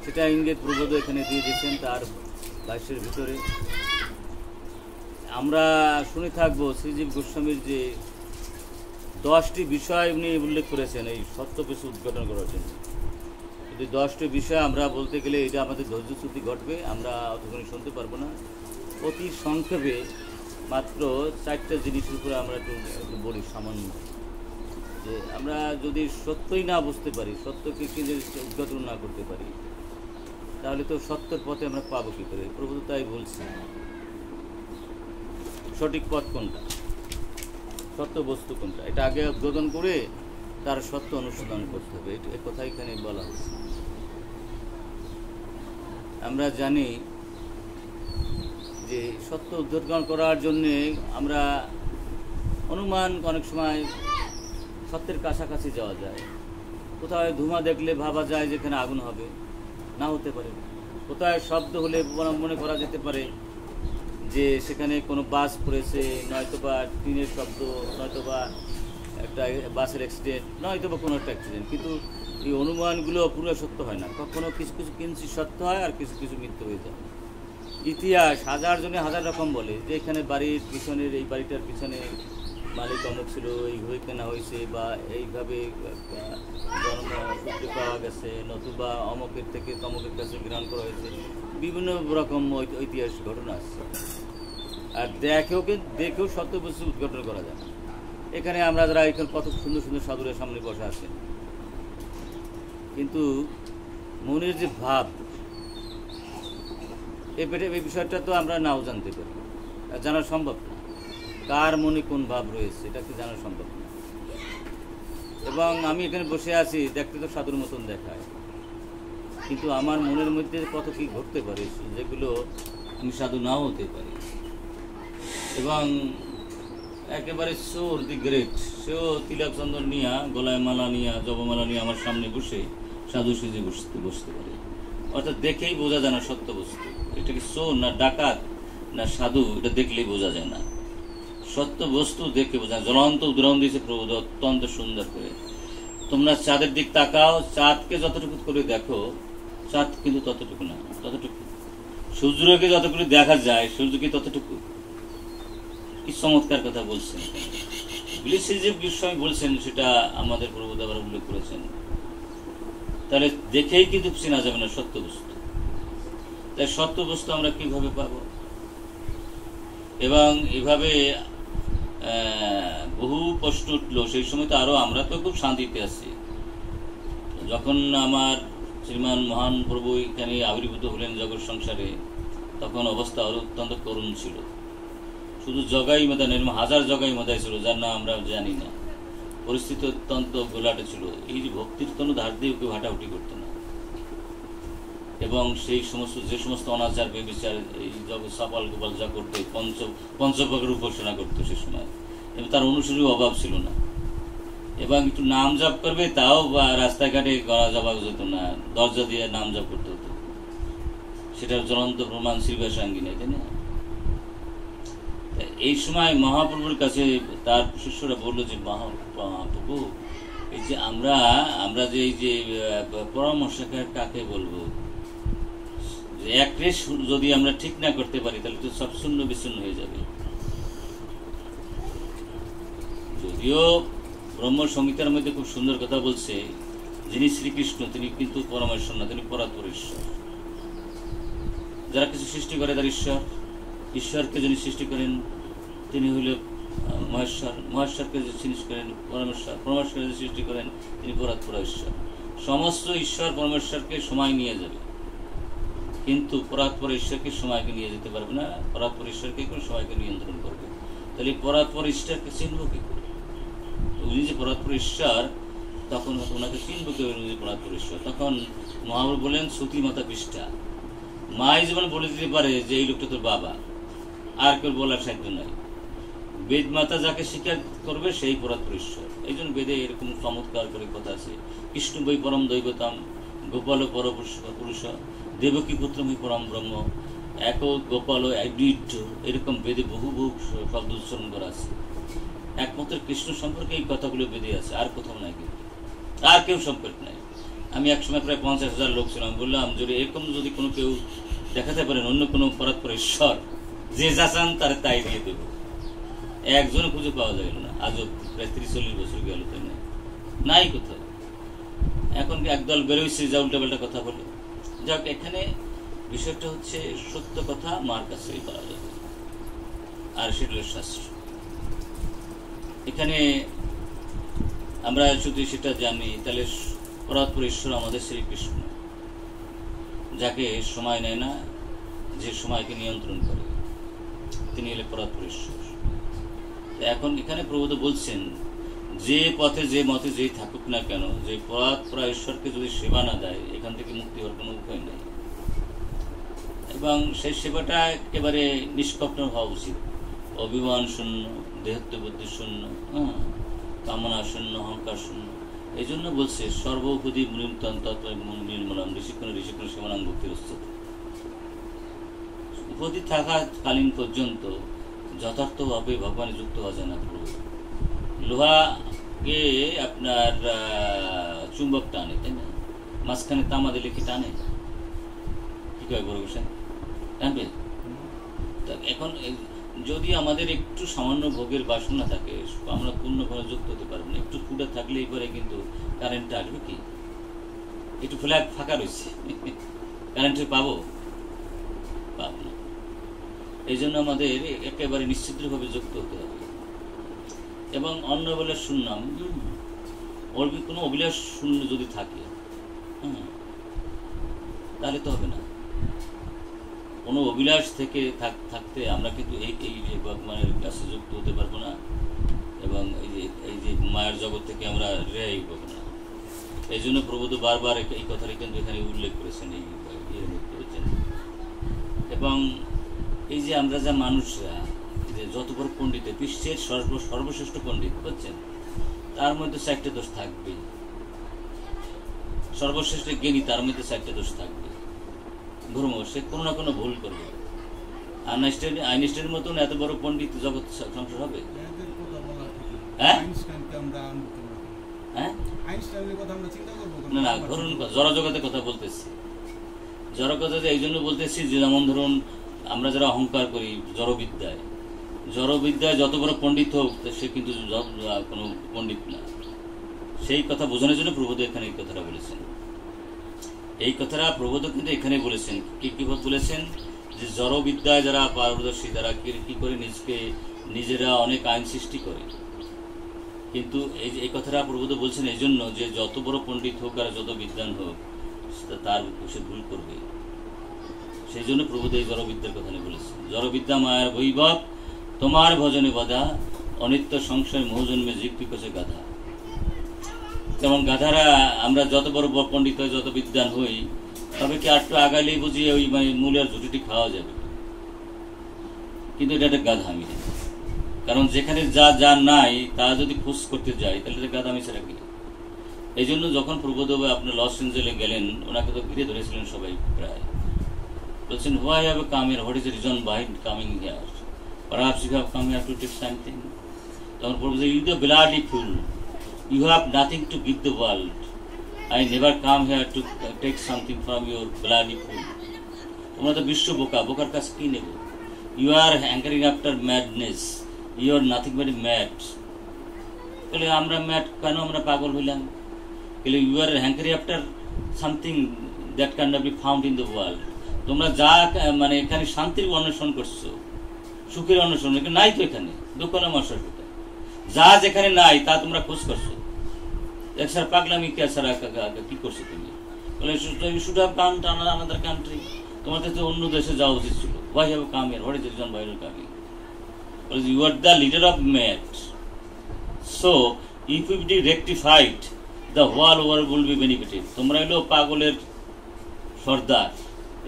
সেটা ইঙ্গিত প্রবোধ এখানে দিয়ে দিয়েছেন তার ভাষ্যের ভিতরে। আমরা শুনে থাকবো শ্রীজীব গোস্বামীর যে 10টি বিষয় উনি উল্লেখ করেছেন এই সত্যপেশু উদ্ঘাটন করার জন্য। যদি 10টি বিষয় আমরা বলতে গেলে এটা আমাদের ধৈর্যচ্যুতি ঘটবে, আমরা অতক্ষণে শুনতে পারবো না। অতি সংক্ষেপে মাত্র 4টা জিনিসের উপরে আমরা একটু বলি সামান্য, যে আমরা যদি সত্যই না বুঝতে পারি, সত্যকে কি যদি উদ্ঘাটন না করতে পারি, তাহলে তো সত্যের পথে আমরা পাবো কী করে? প্রভু তো তাই বলছি, সঠিক পথ কোনটা, সত্য বস্তু কোনটা, এটা আগে উদ্বোধন করে তার সত্য অনুসন্ধান করতে হবে। এ কথা এখানে বলা হচ্ছে। আমরা জানি যে সত্য উদ্ঘাটন করার জন্যে আমরা অনুমান অনেক সময় সত্যের কাছাকাছি যাওয়া যায়। কোথায় ধোঁয়া দেখলে ভাবা যায় যেখানে আগুন হবে, না হতে পারে। কোথায় শব্দ হলে মনে করা যেতে পারে যে সেখানে কোনো বাস পড়েছে, নয়তোবা ট্রেনের শব্দ, নয়তোবা একটা বাসের অ্যাক্সিডেন্ট, নয়তোবা কোনো একটা অ্যাক্সিডেন্ট। কিন্তু এই অনুমানগুলো পুরো সত্য হয় না, কখনো কিছু কিছু কিঞ্চিত সত্য হয় আর কিছু কিছু মিথ্যে হয়ে যায়। ইতিহাস হাজার জনে হাজার রকম বলে যে এখানে বাড়ির পিছনের, এই বাড়িটার পিছনে মালিক অমুক ছিল, এইভাবে কেনা হয়েছে, বা এইভাবে জন্মসূত্রে পাওয়া গেছে, নতুবা অমুকের থেকে তমুকের কাছে গ্রহণ করা হয়েছে। বিভিন্ন রকম ঐতিহাসিক ঘটনা আছে, আর দেখেও সত্য বস্তু উদ্ঘাটন করা যায়। এখানে আমরা যারা এখানে কত সুন্দর সুন্দর সাধুরের সামনে বসে আছেন, কিন্তু মনের যে ভাব, এই বিষয়টা তো আমরা নাও জানতে পারি, জানা সম্ভব না। কার মনে কোন ভাব রয়েছে এটা কি জানা সম্ভব না। এবং আমি এখানে বসে আছি, দেখতে তো সাধুর মতন দেখায়, কিন্তু আমার মনের মধ্যে কত কি ঘটতে পারে যেগুলো আমি সাধু নাও হতে পারি। এবং একেবারে সোর দি গ্রেট, সেও তিলক চন্দন নিয়া, গলায় মালা নিয়া, জপমালা নিয়ে আমার সামনে বসে সাধু সেজে বসতে পারে। অর্থাৎ দেখেই বোঝা যায় না সত্য বস্তু। এটা কি সোর না ডাকাত না সাধু, এটা দেখলেই বোঝা যায় না। সত্য বস্তু দেখে বোঝা যায়। জ্বলন্ত উদাহরণ দিয়েছে প্রভু অত্যন্ত সুন্দর করে। তোমরা চাঁদের দিক তাকাও, চাঁদকে যতটুকু করে দেখো, চাঁদ কিন্তু ততটুকু না, ততটুকু। সূর্যকে যতটুকু দেখা যায়, সূর্যকে ততটুকু। কি চমৎকার কথা বলছেন, যে বিষয় বলছেন সেটা আমাদের প্রভুদেব আবার উল্লেখ করেছেন। তাহলে দেখেই কিন্তু চেনা যাবে না সত্য বস্তু। তাই সত্য বস্তু আমরা কিভাবে পাব? এবং এভাবে বহু প্রশ্ন উঠলো সেই সময়। তো আরো আমরা তো খুব শান্তিতে আছি। যখন আমার শ্রীমান মহান প্রভু এখানে আবির্ভূত হলেন জগৎ সংসারে, তখন অবস্থা আরো অত্যন্ত করুণ ছিল। শুধু জগাই মাদায় নেই, হাজার জগাই মাদায় ছিল যার নাম আমরা জানি না। পরিস্থিতি অত্যন্ত গোলাটে ছিল। এই যে ভক্তির কোনো ধার দিয়ে কেউ হাঁটাহুটি করতো না। এবং সেই সমস্ত যে সমস্ত অনাচার বেবিচার এই জগৎ সাপাল গোপাল যা করতো, পঞ্চভোগের উপাসনা করতো সে সময়, এবং তার অনুসারীর অভাব ছিল না। এবং একটু নাম জপ করবে তাও রাস্তাঘাটে গলা জবা যেত না, দরজা দিয়ে নাম জপ করতে হতো। সেটার জ্বলন্ত প্রমাণ শ্রীবাসাঙ্গী নেই, তাই না? এই সময় মহাপ্রভুর কাছে তার শিষ্যরা বললো যে মহাপ্রভু, এই যে আমরা যে এই যে পরামর্শকের কাকে বলবো, এক রেশ যদি আমরা ঠিক না করতে পারি তাহলে তো সব শূন্য বিচ্ছিন্ন হয়ে যাবে। যদিও ব্রহ্ম সংহিতার মধ্যে খুব সুন্দর কথা বলছে, যিনি শ্রীকৃষ্ণ তিনি কিন্তু পরমেশ্বর না, তিনি পরাৎপর ঈশ্বর। যারা কিছু সৃষ্টি করে তার ঈশ্বর, ঈশ্বরকে যিনি সৃষ্টি করেন তিনি হইল মহেশ্বর, মহেশ্বরকে যে সৃষ্টি করেন পরমেশ্বর, পরমেশ্বরকে যে সৃষ্টি করেন তিনি পরাৎপর ঈশ্বর। সমস্ত ঈশ্বর পরমেশ্বরকে সময় নিয়ে যাবে, কিন্তু পরাৎপর ঈশ্বরকে সময়কে নিয়ে যেতে পারবে না। পরাৎপর ঈশ্বরকে করে সময়কে নিয়ন্ত্রণ করবে। তাহলে পরাৎপর ঈশ্বরকে চিনব কি করে? উনি যে পরাৎপর ঈশ্বর, তখন ওনাকে চিনব কি উনি যে পরাৎপর ঈশ্বর? তখন মহাপ্রভু বলেন সতী মাতা পৃষ্ঠা, মাই যেমন বলে দিতে পারে যে এই লোকটা তোর বাবা, আর কেউ বলার সাধ্য নাই। বেদ মাতা যাকে স্বীকার করবে সেই পরাৎপর ঈশ্বর। এই জন্য বেদে এরকম চমৎকার করে কথা আছে, কৃষ্ণ বৈ পরম দৈবতাম, গোপাল পর পুরুষ, দেবকী পুত্রমী পরম ব্রহ্ম, এক গোপাল অদ্বিতীয়, এরকম বেদে বহু বহু শব্দ উচ্চারণ করা আছে। একমাত্র কৃষ্ণ সম্পর্কে এই কথাগুলো বেদে আছে, আর কোথাও নাই, কিন্তু আর কেউ সম্পর্ক নাই। আমি একসময় প্রায় 50,000 লোক ছিলাম, বললাম যদি এরকম যদি কোনো কেউ দেখাতে পারেন অন্য কোনো পরাৎপর ঈশ্বর, যে যা চান তারা তাই দিয়ে দেব। একজনও খুঁজে পাওয়া গেল না। আজও প্রায় 30-40 বছর গেল, তাই না? নাই কোথাও। এখন একদল বেরোইছে যা উল্টাপাল্টা কথা বলে। যাক, এখানে বিষয়টা হচ্ছে সত্য কথা মার কাছেই পাওয়া যাবে, আর সেটা হল শাস্ত্র। এখানে আমরা যদি সেটা জানি, তাহলে পরাৎপর ঈশ্বর আমাদের শ্রীকৃষ্ণ, যাকে সময় নেয় না, যে সময়কে নিয়ন্ত্রণ করে, তিনি হলে পরাৎপর ঈশ্বর। এখন এখানে প্রভু তো বলছেন, যে পথে যে মতে যেই থাকুক না কেন, যে পরাৎপর ঈশ্বরকে যদি সেবা না দেয়, এখান থেকে মুক্তি হওয়ার কোনো উপায় নেই। এবং সেই সেবাটা একেবারে নিষ্কপট হওয়া উচিত, অভিমান শূন্য, দেহত্ব বুদ্ধি শূন্য, কামনা শূন্য, অহংকার শূন্য। এই জন্য বলছে সর্বভূতি মুনিম তত্ত্ব নির্মলাম ঋষিক্ষণ ঋষিক্ষণ সেমানাং ভক্তির উচ্চতে। উপধি থাকাকালীন পর্যন্ত যথার্থভাবে ভগবানে যুক্ত হওয়া যায় না। লোহাকে আপনার চুম্বক টানে, তাই না? মাঝখানে তামা দিলে কি টানে? কি কয় বড় গোসাই, টানবে? এখন যদি আমাদের একটু সামান্য ভোগের বাসনা থাকে, আমরা পূর্ণভাবে যুক্ত হতে পারবো না। একটু ফুটা থাকলেই পরে কিন্তু কারেন্টটা আসবে কি? একটু ফ্ল্যাগ ফাঁকা রয়েছে, কারেন্টে পাবো না। এই জন্য আমাদের একেবারে নিশ্চিতভাবে যুক্ত হতে হবে। এবং অন্য অভিলাষ শূন্যম, কোনো অভিলাষ শূন্য যদি থাকে, তাহলে তো হবে না। কোনো অভিলাষ থেকে থাকতে আমরা কিন্তু এই ভগবানের কাছে যুক্ত হতে পারবো না, এবং এই যে মায়ের জগৎ থেকে আমরা রেহাই পাবো না। এই জন্য প্রভু তো বারবার এই কথাটা কিন্তু এখানে উল্লেখ করেছেন এই ইয়ের মধ্যে, বুঝছেন? এবং এই যে আমরা যা মানুষরা, যে যত বড় পণ্ডিত, বিশ্বের সর্বশ্রেষ্ঠ পণ্ডিত, বুঝছেন, তার মধ্যে 4টে দোষ থাকবে। সর্বশ্রেষ্ঠ জ্ঞানী, তার মধ্যে 4টে দোষ থাকবে। ধর্ম, সে কোনো না কোনো ভুল করবে। আইনস্টাইনের মতন এত বড় পণ্ডিত জগৎ সংসার হবে? না না, ধরুন জড়জগতের কথা বলতেছি। জড়জগতে এই জন্য বলতেছি যে, যেমন ধরুন আমরা যারা অহংকার করি জড়বিদ্যায় যত বড় পণ্ডিত হোক, সে কিন্তু কোনো পণ্ডিত না। সেই কথা বোঝানোর জন্য প্রভুদ এখানে এই কথাটা বলেছেন। এই কথাটা প্রভুদ কিন্তু এখানে বলেছেন। কিভাবে বলেছেন? যে জড়বিদ্যায় যারা পারদর্শী, যারা কি করে নিজেরা অনেক আইন সৃষ্টি করে। কিন্তু এই কথাটা প্রভুদ বলছেন এই জন্য যে, যত বড় পণ্ডিত হোক আর যত বিদ্বান হোক, তার সে ভুল করবে। সেই জন্য প্রভুদ এই জড়বিদ্যার কথা নিয়ে বলেছেন। জড়বিদ্যা মায়ের বৈভব, তোমার ভজনে বাধা, অনিত্য সংশয় মোহজন্মে জিজ্ঞি কছে গাধা। যেমন গাধারা, আমরা যত বড় পণ্ডিত হই, যত বিদ্বান হই, তবে কি একটু আগাইলেই বুঝি ওই মূলের ঝুটিটি খাওয়া যাবে, কিন্তু এটা একটা গাধামি। কারণ যেখানে যা নাই তা যদি খোঁজ করতে যায়, তাহলে এটা গাধামি ছাড়া কি? এই জন্য যখন প্রভুদেব আপনার লস এঞ্জেলে গেলেন, ওনাকে তো ঘিরে ধরেছিলেন সবাই প্রায়। বলছেন, why have you come here? What is the reason behind coming here? Perhaps you have come here to take something. তখন প্রভু বলছেন, you the bloody fool, you have nothing to give the world. I never come here to take something from your bloody fool. তোমরা তো বিশ্ব বোকার কাছে কি নেব? You are hankering after madness. You are nothing but mad. তাহলে আমরা mad কেন? আমরা পাগল হইলাম। তাহলে you are hankering after something that cannot be found in the world. তোমরা যা এখানে শান্তির অন্বেষণ করছো, সুখের অন্বেষণ নাই তো, এখানে দুঃখ না মশার কোথায়? যা যেখানে নাই তা তোমরা খোঁজ করছো। একসার পাগলামি কে ছাড়া কি করছো তুমি? You should have gone to another country. তোমাদের তো অন্য দেশে যাওয়া উচিত ছিল। Why have you come here? What is the reason why you are coming? You are the leader of men. So if we be rectified, the whole world will be benefited. তোমরা হলো পাগলের সর্দার।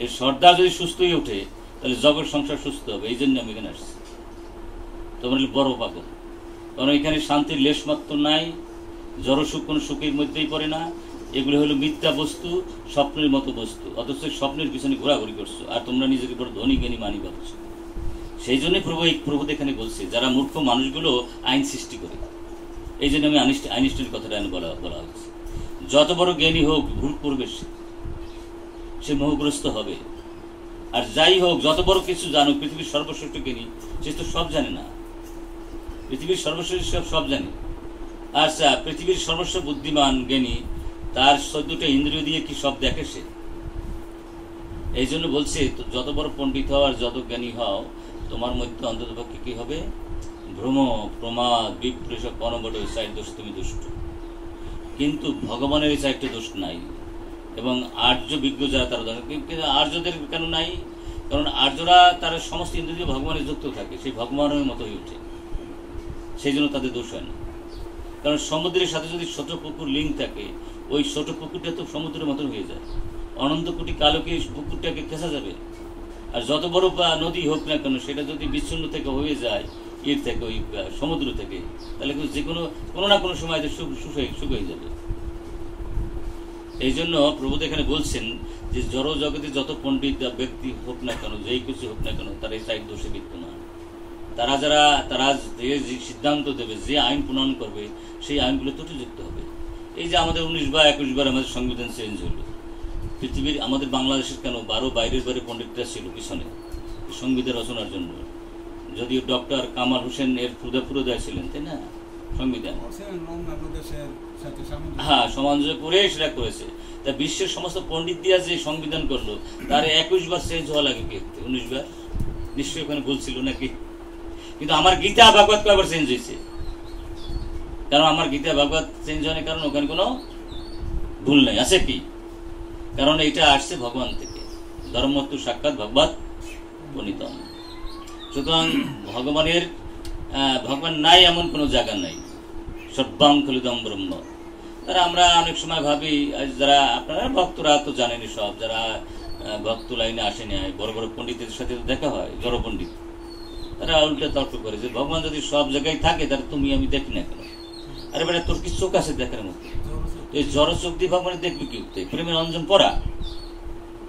এই সর্দার যদি সুস্থ হয়ে ওঠে, তাহলে জগৎ সংসার সুস্থ হবে। এই জন্য আমি এখানে আসছি। তোমরা বড় পাগল, কারণ এখানে শান্তির লেশ মাত্র নাই। জড় সুখ কোনো সুখের মধ্যেই পড়ে না। এগুলো হলো মিথ্যা বস্তু, স্বপ্নের মতো বস্তু। অথচ স্বপ্নের পিছনে ঘোরাঘুরি করছো, আর তোমরা নিজেকে বড় ধনী জ্ঞানী মানি ভাবছো। সেই জন্যই প্রভু এখানে বলছে, যারা মূর্খ মানুষগুলো আইন সৃষ্টি করে। এই জন্য আমি আইনস্টাইনের কথাটা বলা হয়েছে। যত বড় জ্ঞানী হোক ভুল করবে, সে মোহগ্রস্ত হবে। আর যাই হোক, যত বড় কিছু জানুক, পৃথিবীর সর্বশ্রেষ্ঠ জ্ঞানী সে তো সব জানে না। পৃথিবীর সর্বশ্রেষ্ঠ সব জানে। আচ্ছা, পৃথিবীর সর্বস্ব বুদ্ধিমান জ্ঞানী তার 14টা ইন্দ্রিয় দিয়ে কি সব দেখে সে? এই জন্য বলছে, যত বড় পণ্ডিত হও আর যত জ্ঞানী হও, তোমার মধ্যে অন্ততপক্ষে কি হবে? ভ্রম, প্রমাদ, বিপ্রেষ, কর্মবট, ওই 4 দোষ তুমি দুষ্ট। কিন্তু ভগবানের এই 4টা দোষ নাই। এবং আর্য বিজ্ঞ যারা তারা জানে, কিন্তু আর্যদের কেন নাই? কারণ আর্যরা তারা সমস্ত ইন্দ্রিয় ভগবানের যুক্ত থাকে, সেই ভগবানের মতো হয়ে ওঠে, সেই জন্য তাদের দোষ হয় না। কারণ সমুদ্রের সাথে যদি ছোট পুকুর লিঙ্ক থাকে, ওই ছোট পুকুরটা তো সমুদ্রের মতন হয়ে যায়। অনন্ত কোটি কালকে পুকুরটাকে খেসা যাবে। আর যত বড় নদী হোক না কেন, সেটা যদি বিচ্ছিন্ন থেকে হয়ে যায়, এর থেকে, ওই সমুদ্র থেকে, তাহলে যে কোনো না কোনো সময় শুকিয়ে যাবে। এই জন্য প্রভু এখানে বলছেন যে জড় জগতে যত পণ্ডিত ব্যক্তি হোক না কেন, যেই কিছু হোক না কেন, তারা এই 4 দোষে বিদ্যমান। তারা যে সিদ্ধান্ত দেবে, যে আইন প্রণয়ন করবে, সেই আইনগুলো ত্রুটিযুক্ত হবে। এই যে আমাদের 19 বা 21 বার আমাদের সংবিধান চেঞ্জ হলো, পৃথিবীর আমাদের বাংলাদেশের কেন 12 বাইরের পণ্ডিতরা ছিল পিছনে সংবিধান রচনার জন্য। যদিও ডক্টর কামাল হোসেন এর পুরোদয় ছিলেন, তাই না? সংবিধান হ্যাঁ সামঞ্জস্য করে সেটা করেছে। তা বিশ্বের সমস্ত পণ্ডিত দিয়া যে সংবিধান করলো, তার 21 বার চেঞ্জ হওয়া লাগে, 19 বার নিশ্চয়ই ওখানে বলছিল নাকি? কিন্তু আমার গীতা ভাগবত কয়বার চেঞ্জ হয়েছে? কারণ আমার গীতা ভাগবত চেঞ্জ হওয়ার কারণ ওখানে কোনো ভুল নেই, আছে কি? কারণ এটা আসছে ভগবান থেকে, ধর্মত্ব সাক্ষাৎ ভগবত প্রণীতম। সুতরাং ভগবান নাই এমন কোনো জায়গা নাই। সর্বাং খলিদম ব্রহ্ম। তারা আমরা অনেক সময় ভাবি, যারা আপনারা ভক্তরা তো জানেনি, সব যারা ভক্ত লাইনে আসেনি, বড় বড় পণ্ডিতের সাথে দেখা হয়, জড় পণ্ডিত, তারা উল্টে তর্ক করে যে ভগবান যদি সব জায়গায় থাকে, তাহলে তুমি আমি দেখি না কেন? আরে বেটা, তোর কি চোখ আছে দেখার মতো? এই জড় চোখ দিয়ে ভগবানের দেখবি কি? প্রেমের অঞ্জন পড়া,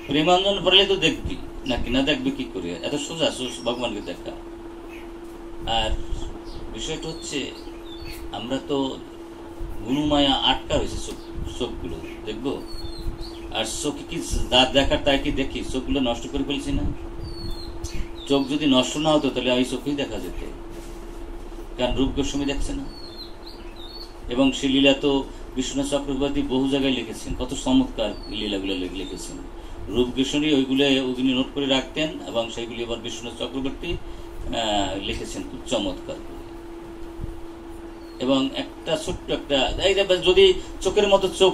প্রেম অঞ্জন পড়লে তো দেখবি নাকি? না দেখবি কি করে? এত সোজা ভগবানকে দেখা। আর বিষয়টা হচ্ছে, আমরা তো গুণমায়া আটকা হয়েছে, চোখগুলো দেখবো। আর চোখে কি দাঁত দেখার, তাই কি দেখি? চোখগুলো নষ্ট করে ফেলছি না? চোখ যদি নষ্ট না হতো, তাহলে ওই চোখেই দেখা যেত। কারণ রূপ গোস্বামী দেখছে না। এবং সে লীলা তো বিশ্বনাথ চক্রবর্তী বহু জায়গায় লিখেছেন, কত চমৎকার লীলাগুলো লিখেছেন। রূপ গোস্বামী ওইগুলি নোট করে রাখতেন, এবং সেইগুলি আবার বিশ্বনাথ চক্রবর্তী লিখেছেন খুব চমৎকার। এবং একটা ছোট্ট একটা, যদি চোখের মতো চোখ